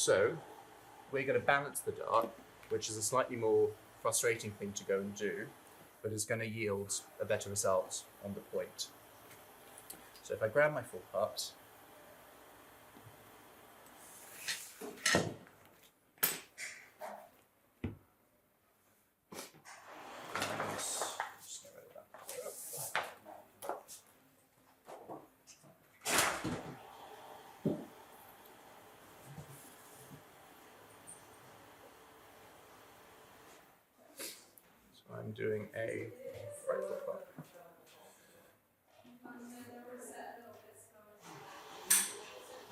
So we're going to balance the dart, which is a slightly more frustrating thing to go and do, but is going to yield a better result on the point. So if I grab my full putt, I'm doing a right foot putt.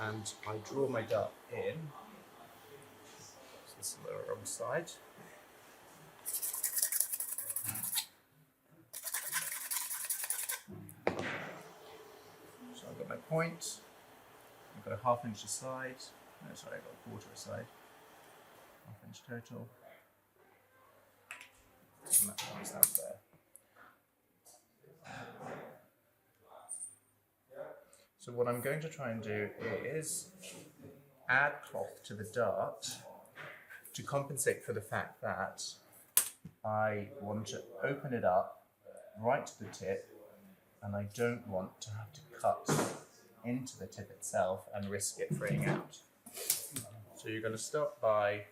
And I draw my dart in. So this is the wrong side. So I've got my point. I've got a ½ inch aside. No, sorry, I've got a quarter aside. ½ inch total. And that comes down there. So what I'm going to try and do is add cloth to the dart to compensate for the fact that I want to open it up right to the tip, and I don't want to have to cut into the tip itself and risk it fraying out. So you're going to start by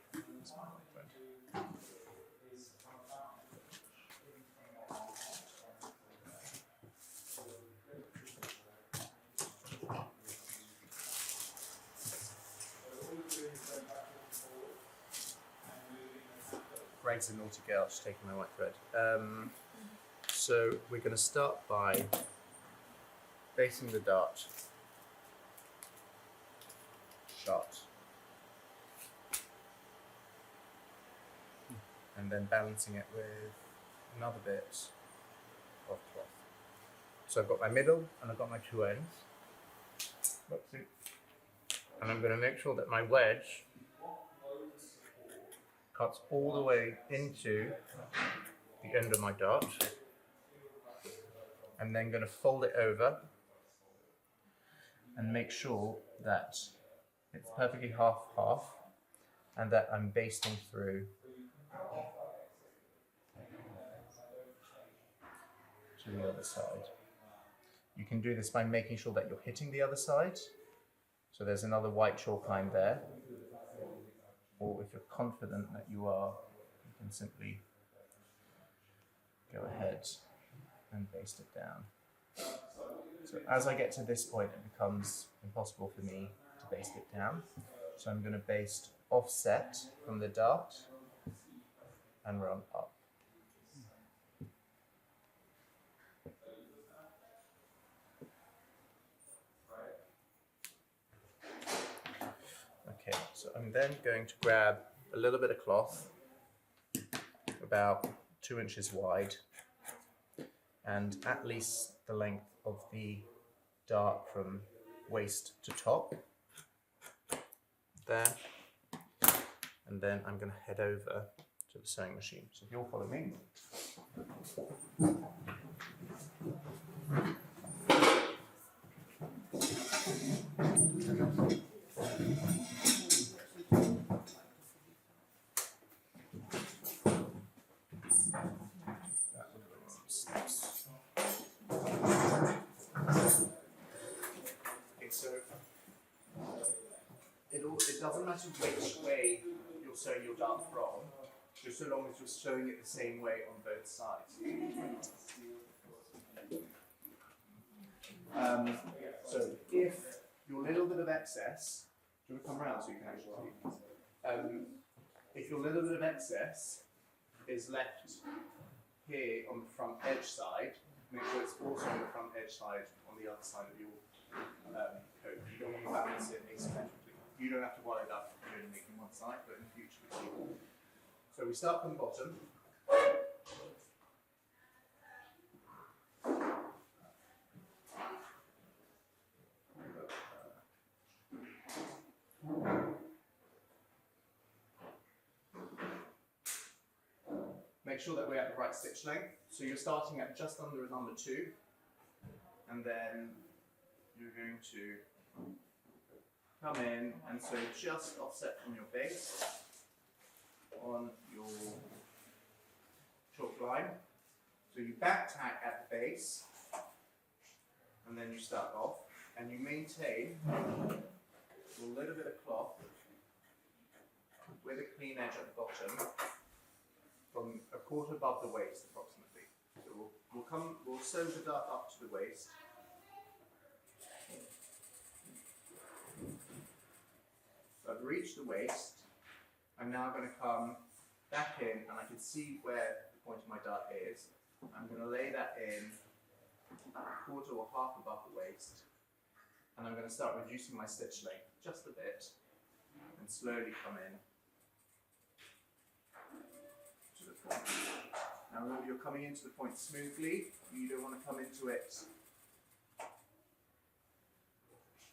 Greg's a naughty girl, she's taking my white thread. So we're going to start by basing the dart shut, and then balancing it with another bit of cloth. So I've got my middle and I've got my two ends. Whoopsie. And I'm going to make sure that my wedge cuts all the way into the end of my dart. I'm then going to fold it over and make sure that it's perfectly half-half and that I'm basting through to the other side. You can do this by making sure that you're hitting the other side. So there's another white chalk line there. Or if you're confident that you are, you can simply go ahead and baste it down. So as I get to this point, it becomes impossible for me to baste it down. So I'm going to baste offset from the dart and run up. Okay, so I'm then going to grab a little bit of cloth, about 2 inches wide, and at least the length of the dart from waist to top, there, and then I'm going to head over to the sewing machine. So if you'll follow me. It doesn't matter which way you're sewing your dart from, just so long as you're sewing it the same way on both sides. So if your little bit of excess, do you want to come around so you can actually see? If your little bit of excess is left here on the front edge side, make sure it's also on the front edge side on the other side of your coat. You don't want to balance it asymmetrically. You don't have to worry about only making one side, but in the future we will. So we start from the bottom. Make sure that we're at the right stitch length. So you're starting at just under a number 2, and then you're going to come in, and so just offset from your base on your chalk line. So you back tack at the base, and then you start off, and you maintain a little bit of cloth with a clean edge at the bottom from a quarter above the waist approximately. So we'll sew the dart up to the waist. So I've reached the waist. I'm now going to come back in, and I can see where the point of my dart is. I'm going to lay that in a quarter or half above the waist, and I'm going to start reducing my stitch length just a bit, and slowly come in to the point. Now remember, you're coming into the point smoothly. You don't want to come into it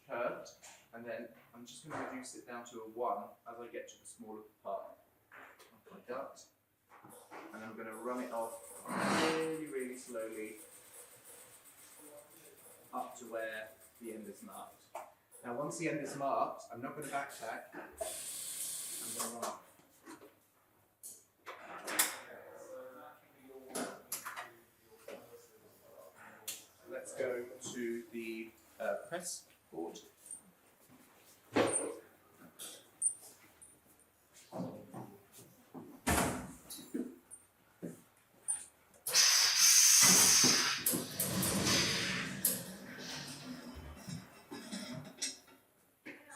curved, and then I'm just going to reduce it down to a 1 as I get to the smaller part of my dart, and I'm going to run it off really, really slowly up to where the end is marked. Now once the end is marked, I'm not going to backtack, I'm going to run off. Let's go to the press board.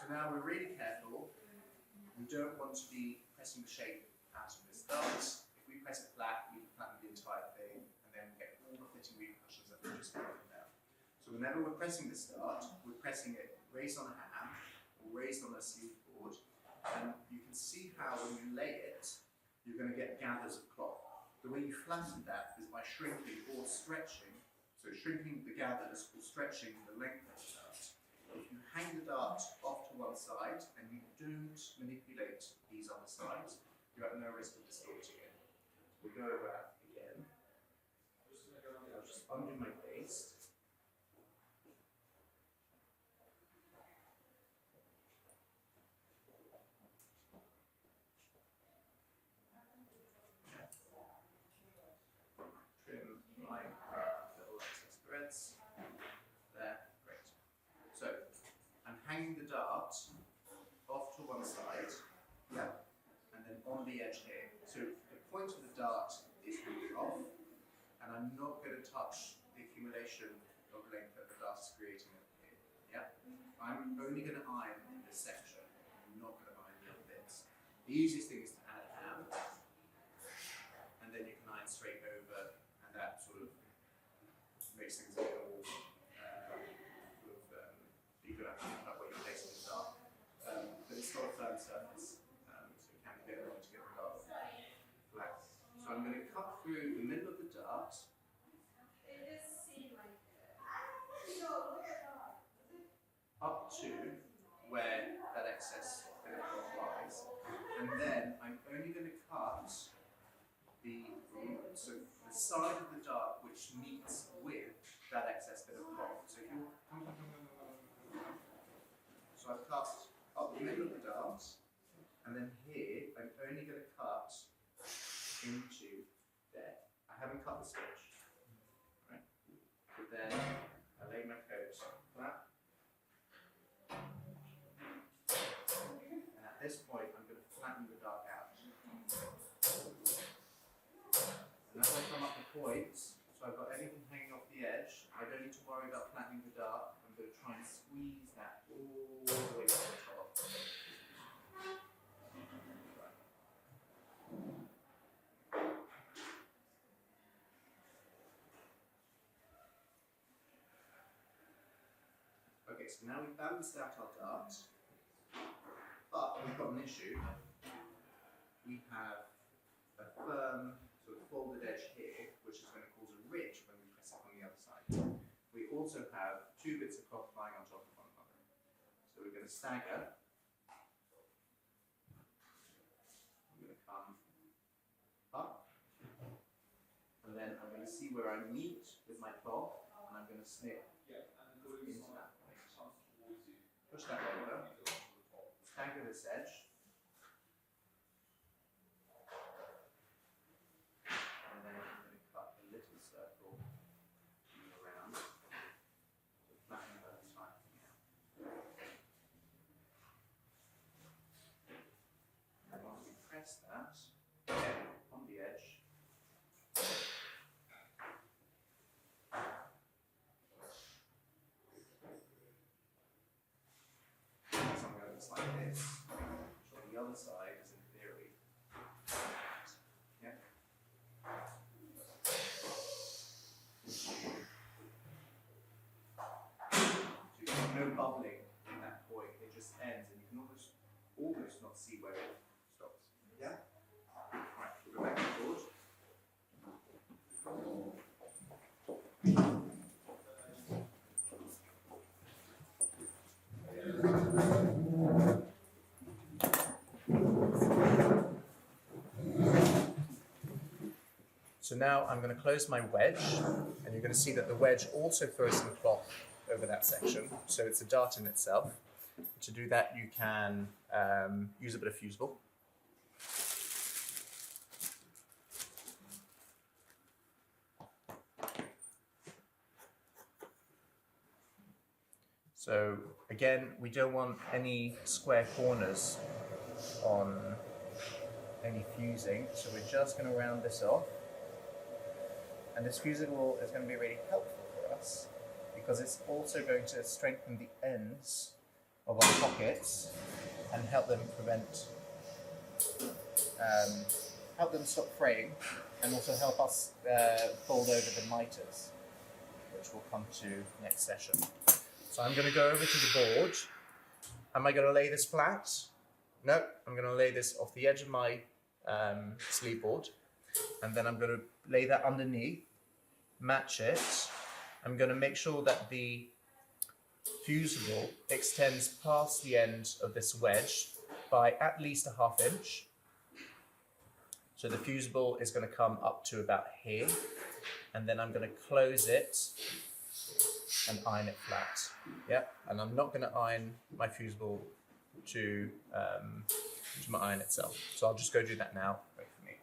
Now we're really careful. We don't want to be pressing the shape out of this dart. If we press it flat, we flatten the entire thing, and then we get all the fitting repercussions that we just broken down. So whenever we're pressing this dart, we're pressing it raised on a ham or raised on a sleeve board, and you can see how when you lay it, you're going to get gathers of cloth. The way you flatten that is by shrinking or stretching. So shrinking the gathers or stretching the length of the dart. If you hang the dart off to one side and you don't manipulate these other sides, you have no risk of distorting it. We'll go over that again. I'll just undo my paste. Trim my little excess threads. There, great. So, I'm hanging the dart off to one side, yeah, and then on the edge here. So the point of the dart is really off, and I'm not going to touch the accumulation of length that the dart is creating over here, yeah? I'm only going to iron this section, I'm not going to iron the other bits. The easiest thing is to add a ham, and then you can iron straight over, and that sort of makes things a bit more be good at that way you're placing the dart. But it's not a firm surface, so it can be a bit annoying to get the dart flat. So I'm going to cut through the middle of the dart. Up to where that excess bit of cloth lies. And then I'm only going to cut the side of the dart which meets with that excess bit of cloth. So if you So I've cut up the middle of the dart, and then here I'm only going to cut into there. I haven't cut the stitch, right? But then I lay my coat flat, and at this point I'm going to flatten the dart out. And as I come up the points, so I've got anything hanging off the edge, I don't need to worry about flattening the dart. I'm going to try and squeeze that all the way to the top. Okay, so now we've balanced out our dart, but we've got an issue. We have a firm sort of folded edge here, which is going to cause a ridge when we press it on the other side. We also have two bits of cloth lying on top of one another. So we're going to stagger. I'm going to come up, and then I'm going to see where I meet with my cloth, and I'm going to snip into that point. Push that over. stagger this edge. And then I'm going to cut a little circle around to flatten both sides out. And once we press that on the edge, something that looks like this. So the other side is in theory. Yeah. So you have no bubbling in that point, it just ends and you can almost not see where it stops. Yeah? Right, we'll go back to the board. So now I'm going to close my wedge, and you're going to see that the wedge also throws some cloth over that section, so it's a dart in itself. To do that, you can use a bit of fusible. So again, we don't want any square corners on any fusing, so we're just going to round this off. And this fusible is going to be really helpful for us because it's also going to strengthen the ends of our pockets and help them help them stop fraying, and also help us fold over the miters, which we'll come to next session. So I'm going to go over to the board. Am I going to lay this flat? No, I'm going to lay this off the edge of my sleeve board, and then I'm going to lay that underneath, match it. I'm going to make sure that the fusible extends past the end of this wedge by at least a ½ inch. So the fusible is going to come up to about here, and then I'm going to close it and iron it flat. Yeah, and I'm not going to iron my fusible to my iron itself. So I'll just go do that now. Wait for me.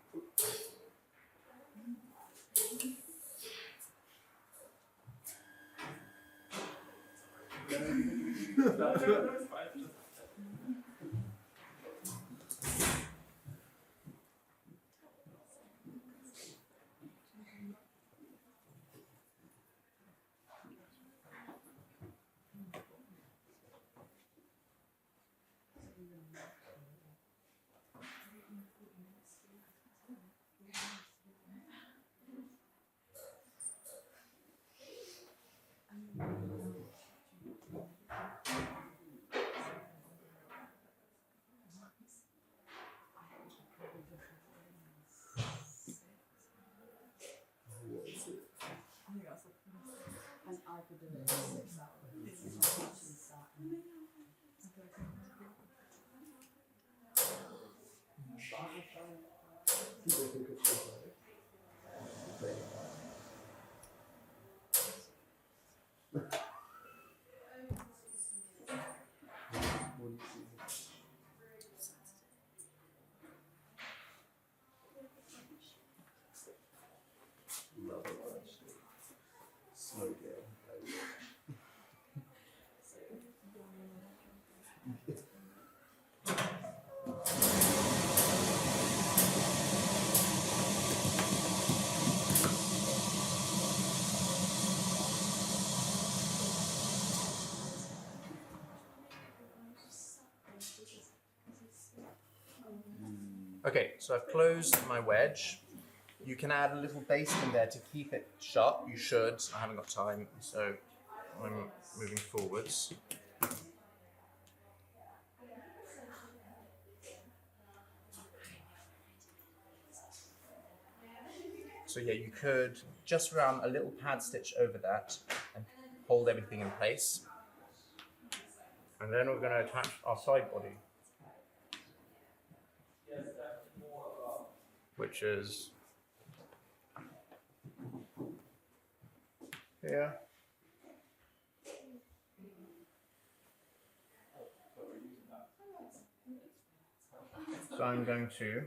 Okay, so I've closed my wedge. You can add a little base in there to keep it sharp. You should. I haven't got time, so I'm moving forwards. So yeah, you could just run a little pad stitch over that and hold everything in place. And then we're going to attach our side body, which is here. I'm going to,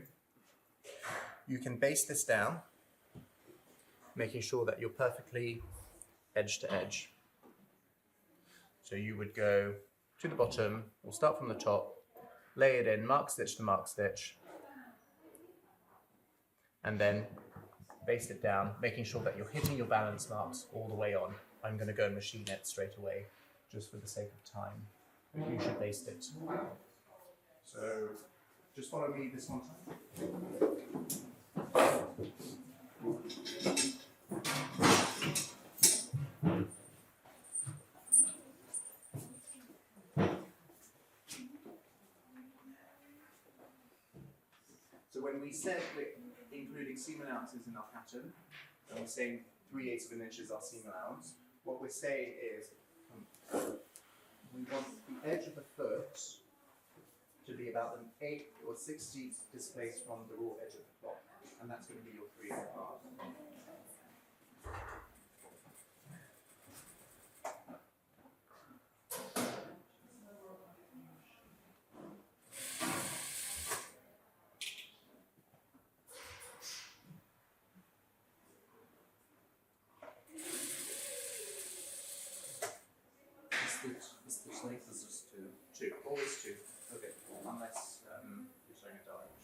you can base this down, making sure that you're perfectly edge to edge. So you would go to the bottom, we'll start from the top, lay it in, mark stitch to mark stitch, and then baste it down, making sure that you're hitting your balance marks all the way on. I'm going to go and machine it straight away, just for the sake of time. But you should baste it. So just follow me this one time. So when we said that including seam allowances in our pattern, and we're saying 3/8 of an inch is our seam allowance, what we're saying is we want the edge of the foot to be about an 1/8 or 1/60 displaced from the raw edge of the block, and that's going to be your 3/8 part. The stitch length is just 2. 2, always 2. Okay, unless you're showing a direction.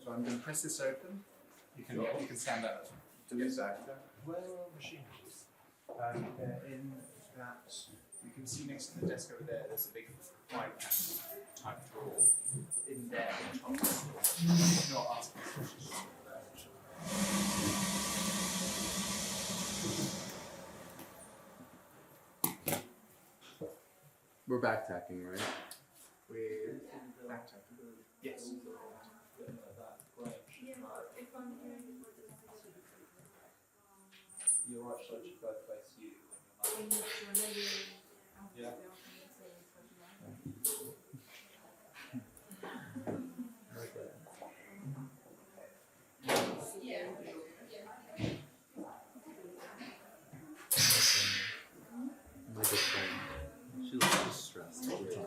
So I'm going to press this open. You can stand up. To the side. Where are machine tools? They're in that. You can see next to the desk over there. There's a big white type drawer in there. On top. Not asking questions. We're backtacking, right? With back tap. Yes. Your right shoulder should both face you. Yeah. My good friend. She looks distressed all the time.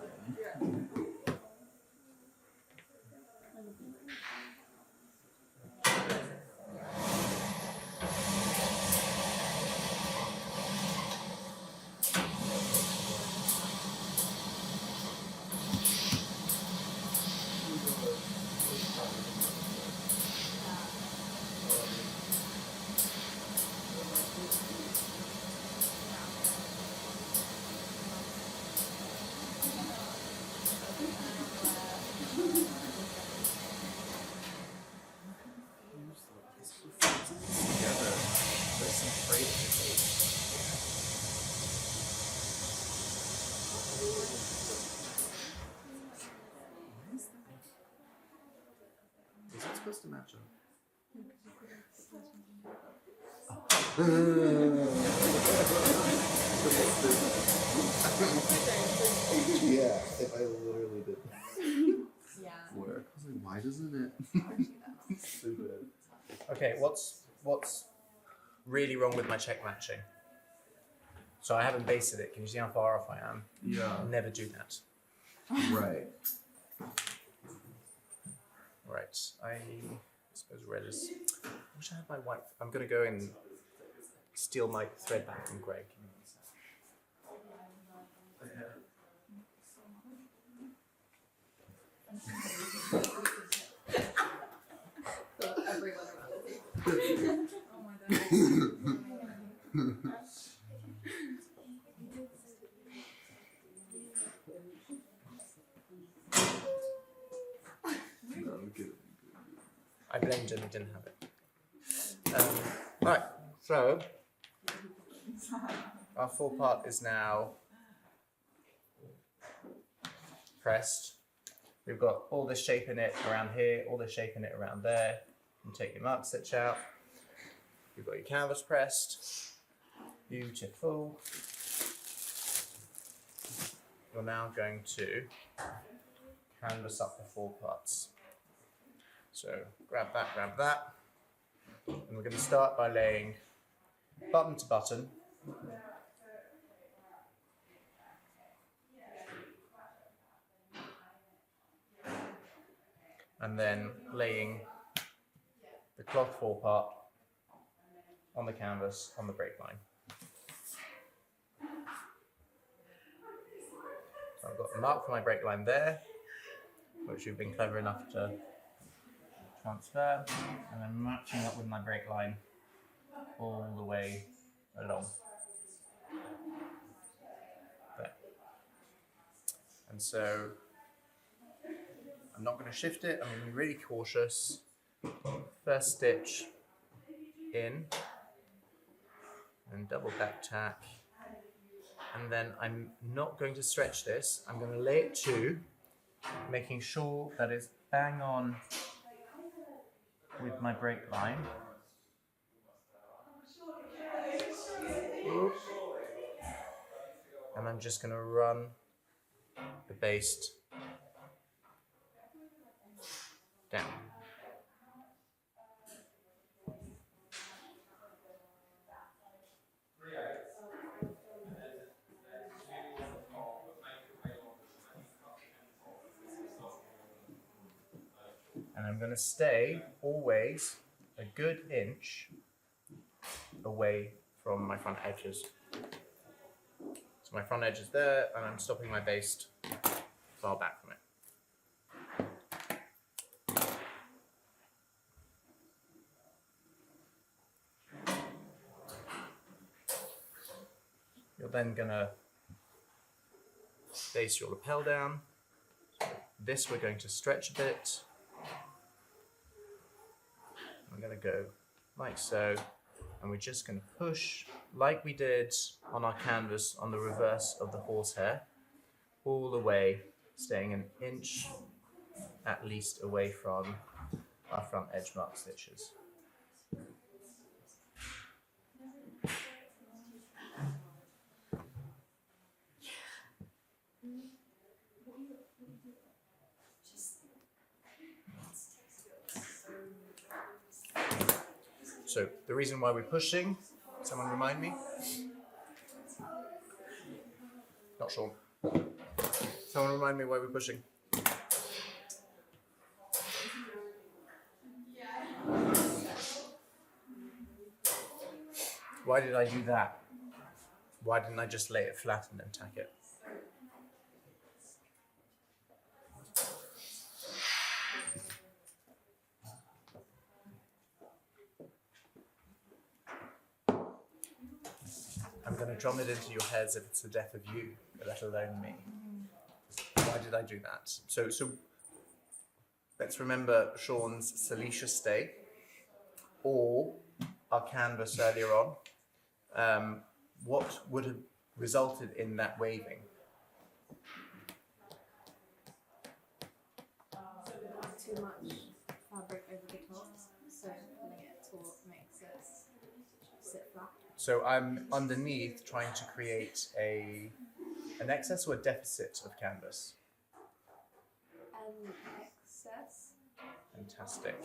Is it supposed to match up? Yeah, if I literally did that. Yeah. Where? I was like, why doesn't it? Stupid. Okay, what's really wrong with my check matching? So I haven't basted it. Can you see how far off I am? Yeah. Never do that. Right. Right. I suppose red is. I wish I had my white. I'm gonna go and steal my thread back from Greg. Everyone around it. Oh my god. No, I'm good. I blamed him. He didn't have it. Right. So our full part is now pressed. We've got all this shape in it around here, all this shape in it around there. You take your mark stitch out. You've got your canvas pressed. Beautiful. You're now going to canvas up the 4 parts. So grab that. And we're going to start by laying button to button. And then laying the cloth 4 part on the canvas on the break line. So I've got the mark for my break line there, which you've been clever enough to transfer, and I'm matching up with my break line all the way along. There. And so I'm not going to shift it, I'm going to be really cautious. First stitch in, and double back tack, and then I'm not going to stretch this, I'm going to lay it to, making sure that it's bang on with my break line. And I'm just going to run the baste down. And I'm going to stay always a good inch away from my front edges. So my front edge is there, and I'm stopping my baste far back from it. You're then going to baste your lapel down. So this we're going to stretch a bit. I'm going to go like so, and we're just going to push like we did on our canvas on the reverse of the horsehair, all the way, staying an inch at least away from our front edge mark stitches. So the reason why we're pushing, someone remind me? Not sure. Someone remind me why we're pushing. Why did I do that? Why didn't I just lay it flat and then tack it? I'm going to drum it into your heads if it's the death of you, let alone me. Why did I do that? So let's remember Sean's Cilicia stay, or our canvas earlier on. What would have resulted in that waving? Too much fabric over the top, so pulling it taut makes it sit flat. So I'm underneath trying to create an excess or a deficit of canvas. An excess. Fantastic.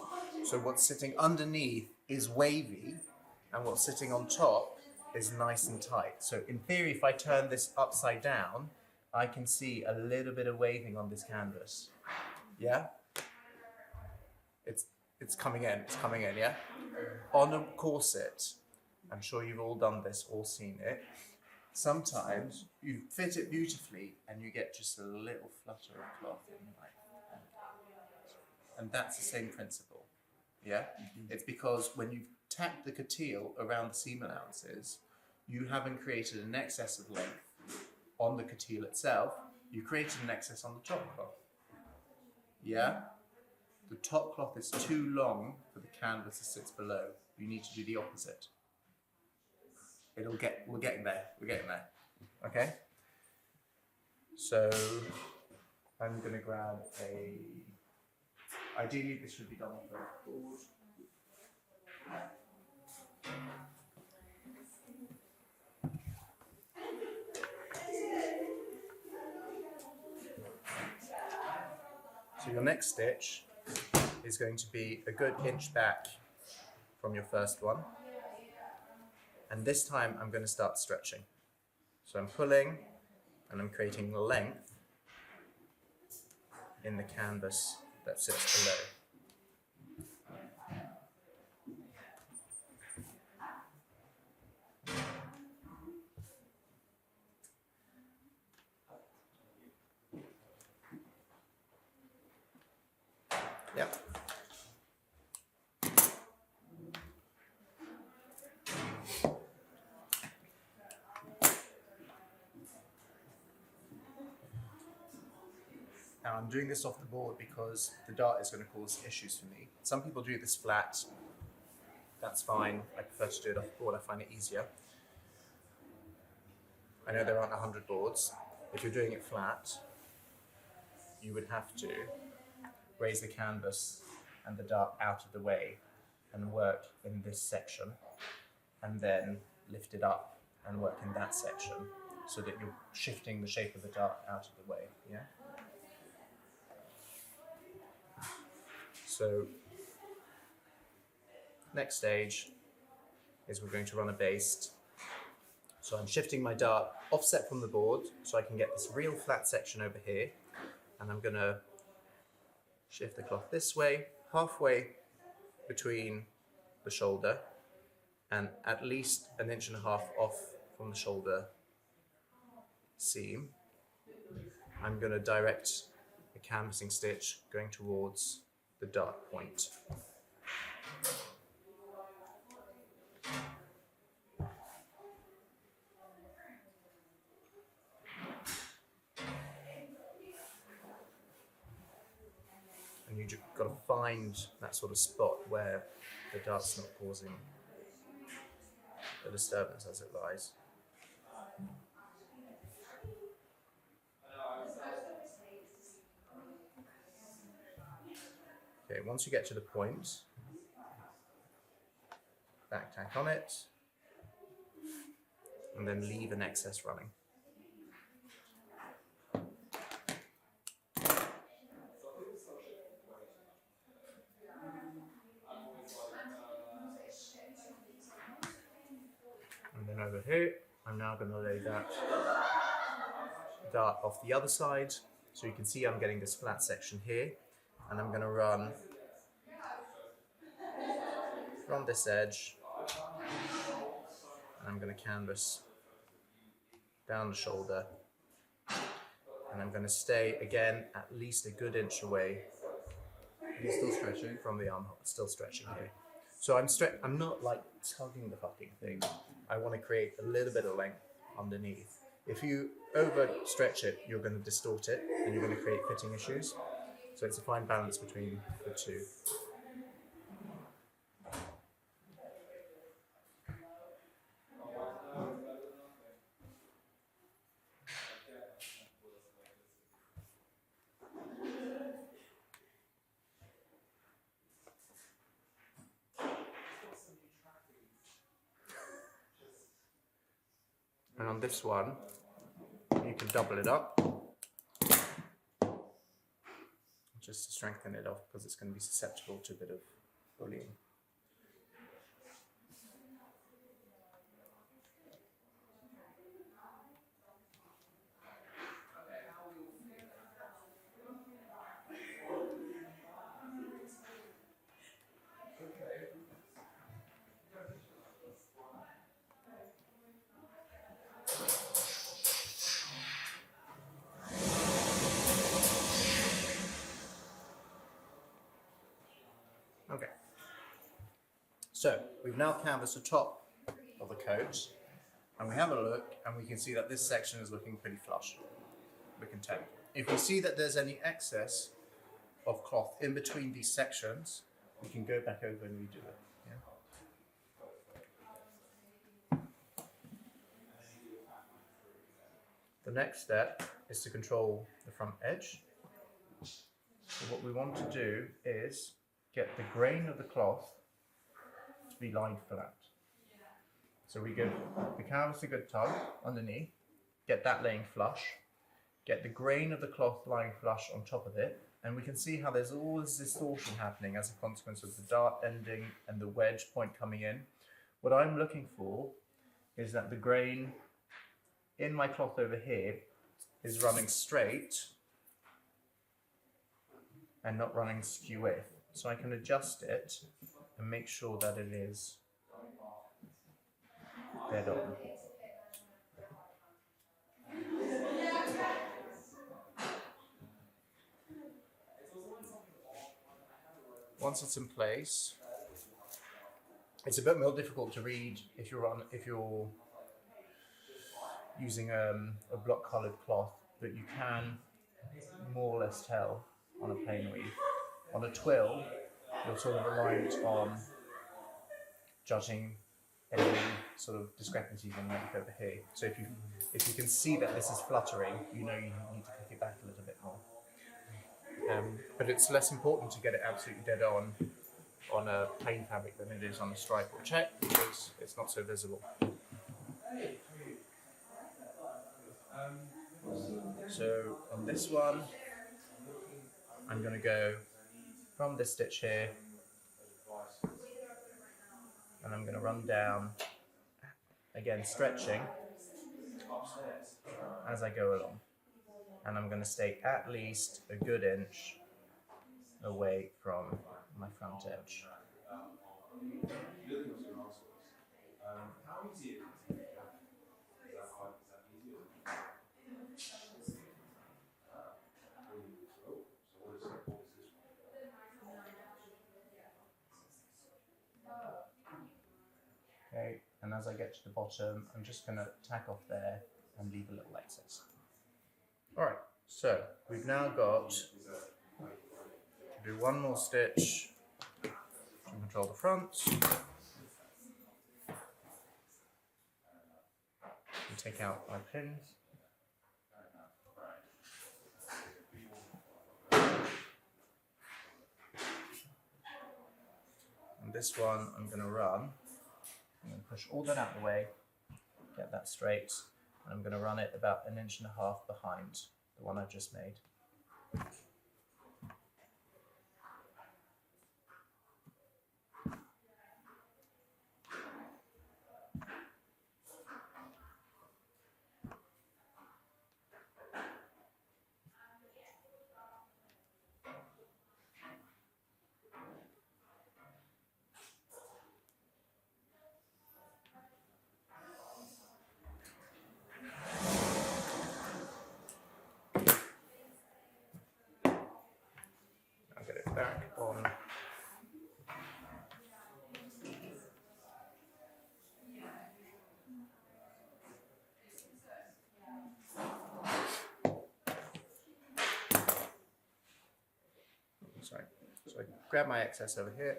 So what's sitting underneath is wavy, and what's sitting on top is nice and tight. So in theory, if I turn this upside down, I can see a little bit of waving on this canvas. Yeah? It's coming in, yeah? On a corset, I'm sure you've all done this or seen it. Sometimes you fit it beautifully and you get just a little flutter of cloth in your knife. And that's the same principle, yeah? It's because when you've tacked the coutil around the seam allowances, you haven't created an excess of length on the coutil itself, you created an excess on the top cloth, yeah? The top cloth is too long for the canvas that sits below. You need to do the opposite. We're getting there, okay? So I'm going to grab a. Ideally, this should be done off a board. So your next stitch is going to be a good inch back from your first one. And this time I'm going to start stretching. So I'm pulling and I'm creating length in the canvas that sits below. Yep. Now I'm doing this off the board because the dart is going to cause issues for me. Some people do this flat. That's fine. I prefer to do it off the board. I find it easier. I know there aren't 100 boards. If you're doing it flat, you would have to raise the canvas and the dart out of the way and work in this section, and then lift it up and work in that section so that you're shifting the shape of the dart out of the way. Yeah. So next stage is we're going to run a baste. So I'm shifting my dart offset from the board so I can get this real flat section over here, and I'm going to shift the cloth this way, halfway between the shoulder and at least 1.5 inches off from the shoulder seam. I'm going to direct a canvassing stitch going towards the dart point. And you've got to find that sort of spot where the dart's not causing a disturbance as it lies. Okay, once you get to the point, back tack on it, and then leave an excess running. And then over here, I'm now going to lay that dart off the other side, so you can see I'm getting this flat section here, and I'm going to run from this edge, and I'm going to canvas down the shoulder, and I'm going to stay again at least a good inch away. Are you still stretching? From the armhole. Still stretching here. So I'm not like tugging the fucking thing. I want to create a little bit of length underneath. If you overstretch it, you're going to distort it and you're going to create fitting issues. So it's a fine balance between the two. And on this one, you can double it up just to strengthen it off because it's going to be susceptible to a bit of bullying. Okay, so we've now canvassed the top of the coat, and we have a look, and we can see that this section is looking pretty flush. We can tell. If we see that there's any excess of cloth in between these sections, we can go back over and redo it. Yeah? The next step is to control the front edge. So what we want to do is get the grain of the cloth to be lined flat. So we give the canvas a good tug underneath, get that laying flush, get the grain of the cloth lying flush on top of it, and we can see how there's all this distortion happening as a consequence of the dart ending and the wedge point coming in. What I'm looking for is that the grain in my cloth over here is running straight and not running skew with. So I can adjust it and make sure that it is dead on. Once it's in place, it's a bit more difficult to read if you're using a block coloured cloth, but you can more or less tell on a plain weave. On a twill, you're sort of reliant on judging any sort of discrepancies in length over here. So if you can see that this is fluttering, you know you need to click it back a little bit more. But it's less important to get it absolutely dead on a plain fabric than it is on a stripe or check, because it's not so visible. So on this one, I'm going to go from this stitch here, and I'm going to run down, again stretching as I go along, and I'm going to stay at least a good inch away from my front edge. Okay, and as I get to the bottom, I'm just going to tack off there and leave a little excess. Alright, so we've now got to do one more stitch to control the front. And take out my pins. And this one I'm going to run. I'm going to push all that out of the way, get that straight, and I'm going to run it about 1.5 inches behind the one I just made. I'll get it back on. Sorry. So I grab my excess over here.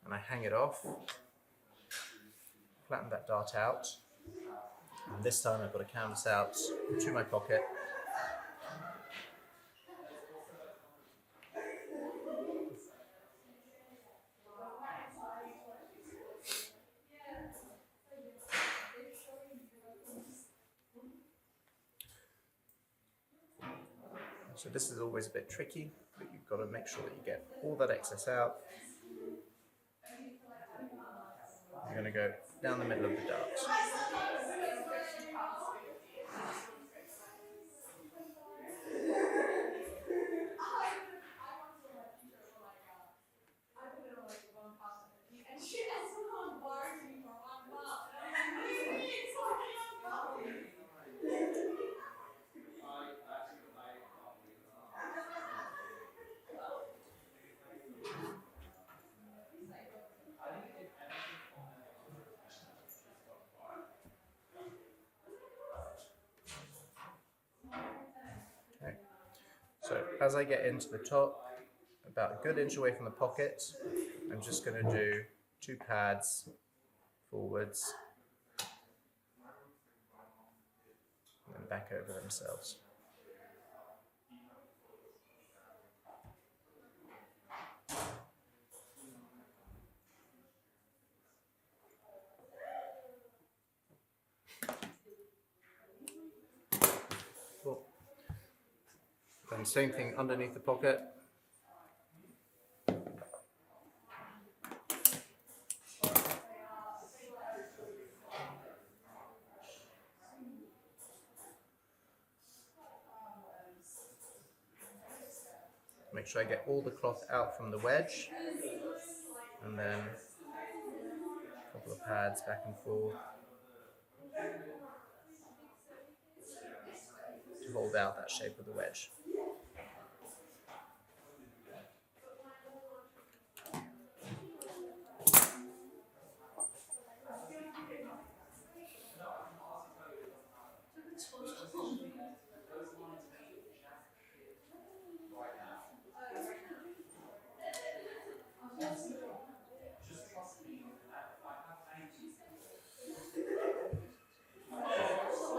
And I hang it off, flatten that dart out, and this time I've got a canvas out to my pocket. So this is always a bit tricky, but you've got to make sure that you get all that excess out. You're going to go down the middle of the dart. So as I get into the top, about a good inch away from the pocket, I'm just going to do 2 pads forwards and back over themselves. Cool. Then same thing underneath the pocket. Make sure I get all the cloth out from the wedge, and then a couple of pads back and forth to hold out that shape of the wedge.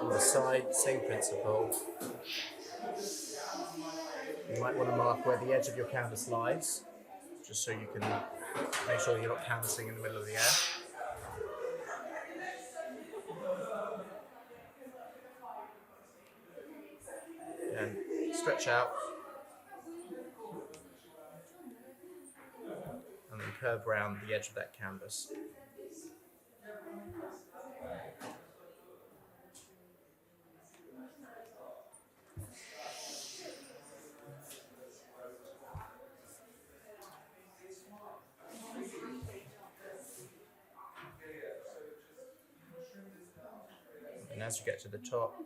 On the side, same principle. You might want to mark where the edge of your canvas lies, just so you can make sure you're not canvassing in the middle of the air. And stretch out, and then curve round the edge of that canvas. And as you get to the top,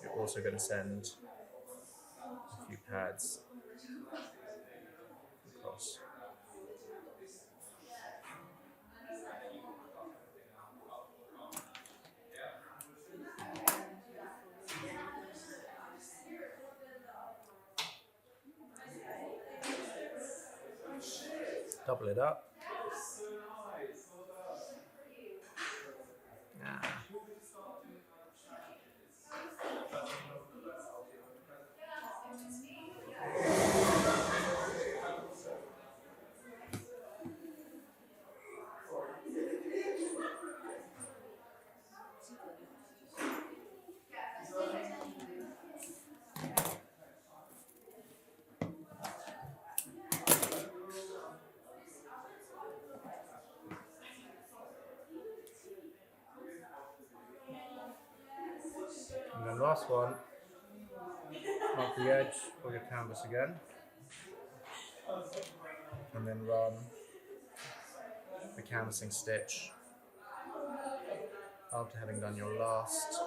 you're also going to send a few pads across. Double it up. And then last one, mark the edge of your canvas again, and then run the canvassing stitch after having done your last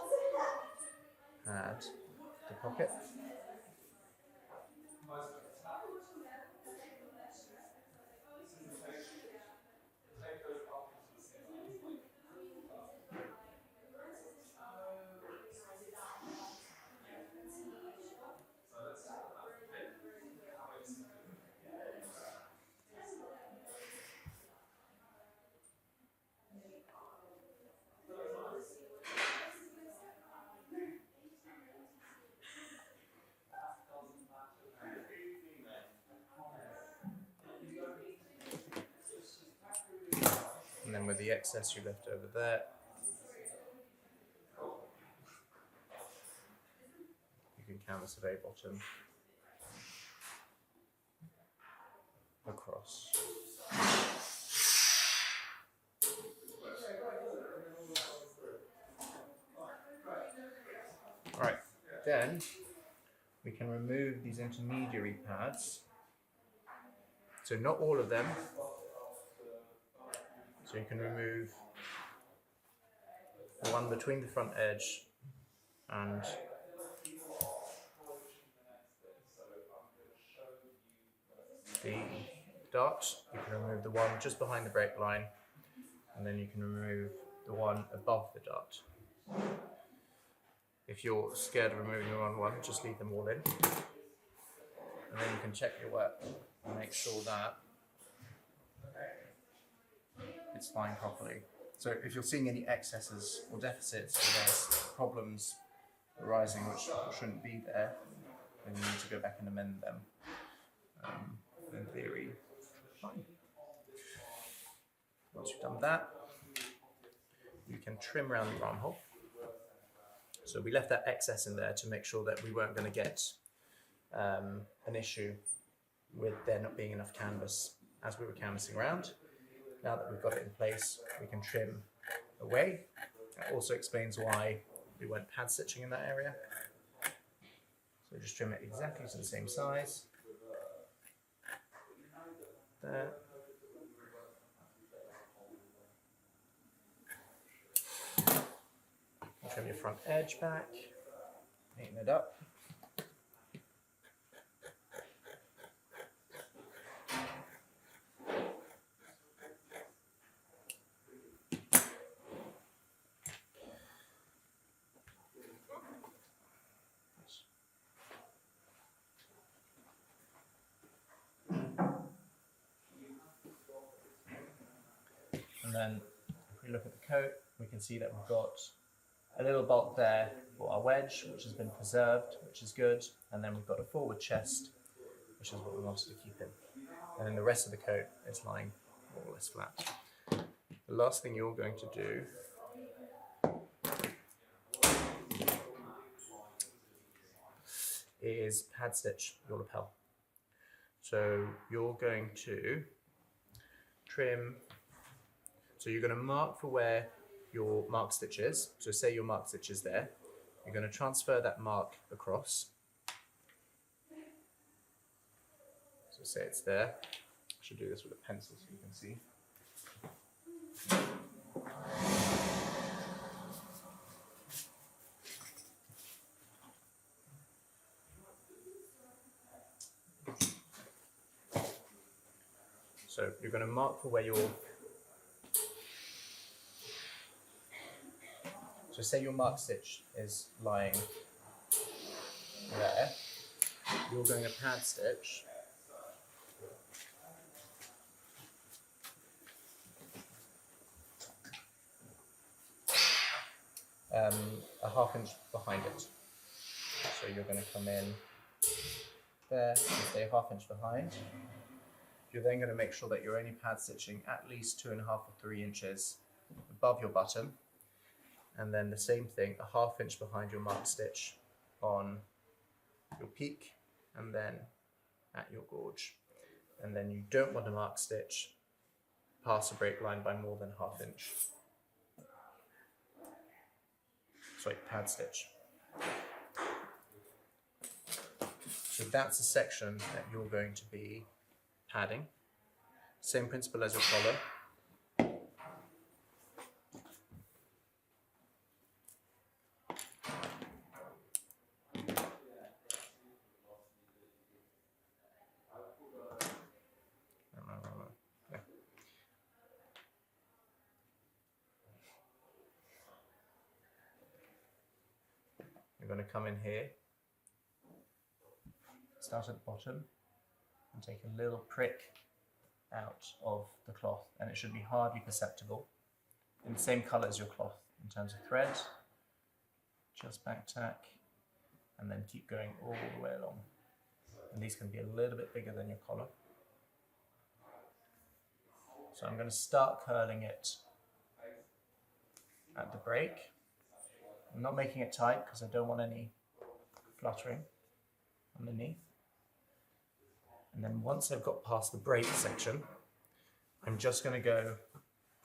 pad, the pocket. And then with the excess you left over there, you can canvas the very bottom across. Right, then we can remove these intermediary pads. So not all of them. So you can remove the one between the front edge and the dart. You can remove the one just behind the break line, and then you can remove the one above the dart. If you're scared of removing the wrong one, just leave them all in. And then you can check your work and make sure that it's flying properly. So if you're seeing any excesses or deficits or there's problems arising which shouldn't be there, then you need to go back and amend them. In theory, fine. Once you've done that, you can trim around the armhole. So we left that excess in there to make sure that we weren't going to get an issue with there not being enough canvas as we were canvassing around. Now that we've got it in place, we can trim away. That also explains why we went pad stitching in that area. So just trim it exactly to the same size. There. Trim your front edge back, neaten it up. And then if we look at the coat, we can see that we've got a little bulk there for our wedge, which has been preserved, which is good. And then we've got a forward chest, which is what we wanted to keep in. And then the rest of the coat is lying more or less flat. The last thing you're going to do is pad stitch your lapel. So you're going to trim, so you're going to mark for where your mark stitch is. So say your mark stitch is there. You're going to transfer that mark across. So say it's there. I should do this with a pencil so you can see. So you're going to mark for where your, so say your mark stitch is lying there, you're going to pad stitch a ½ inch behind it. So you're going to come in there and stay ½ inch behind. You're then going to make sure that you're only pad stitching at least 2.5 or 3 inches above your button, and then the same thing, a ½ inch behind your mark stitch on your peak, and then at your gorge. And then you don't want to mark stitch past the break line by more than ½ inch. Sorry, pad stitch. So that's a section that you're going to be padding. Same principle as your collar. Yeah. You're going to come in here, start at the bottom, and take a little prick out of the cloth, and it should be hardly perceptible, in the same colour as your cloth in terms of thread. Just back tack, and then keep going all the way along. And these can be a little bit bigger than your collar. So I'm going to start curling it at the break. I'm not making it tight because I don't want any fluttering underneath. And then once I've got past the break section, I'm just going to go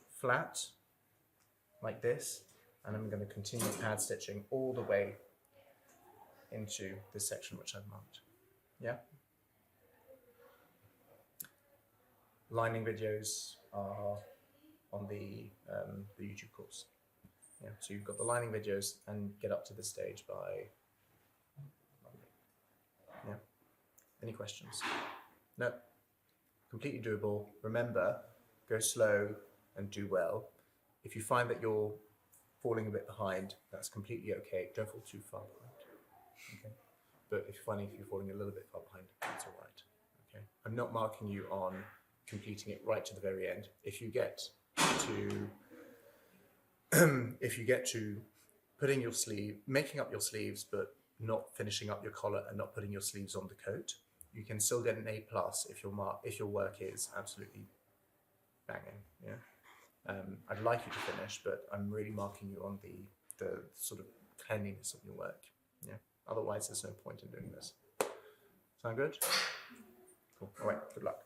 flat like this, and I'm going to continue pad stitching all the way into this section which I've marked. Yeah? Lining videos are on the YouTube course. Yeah, so you've got the lining videos and get up to this stage by Monday. Yeah. Any questions? No. Completely doable. Remember, go slow and do well. If you find that you're falling a bit behind, that's completely okay. Don't fall too far behind. Okay. But if you're falling a little bit far behind, that's all right. Okay. I'm not marking you on completing it right to the very end. If you get to putting your sleeve, making up your sleeves, but not finishing up your collar and not putting your sleeves on the coat, you can still get an A+ if your work is absolutely banging. Yeah. I'd like you to finish, but I'm really marking you on the sort of cleanliness of your work. Yeah. Otherwise, there's no point in doing this. Sound good? Cool. All right. Good luck.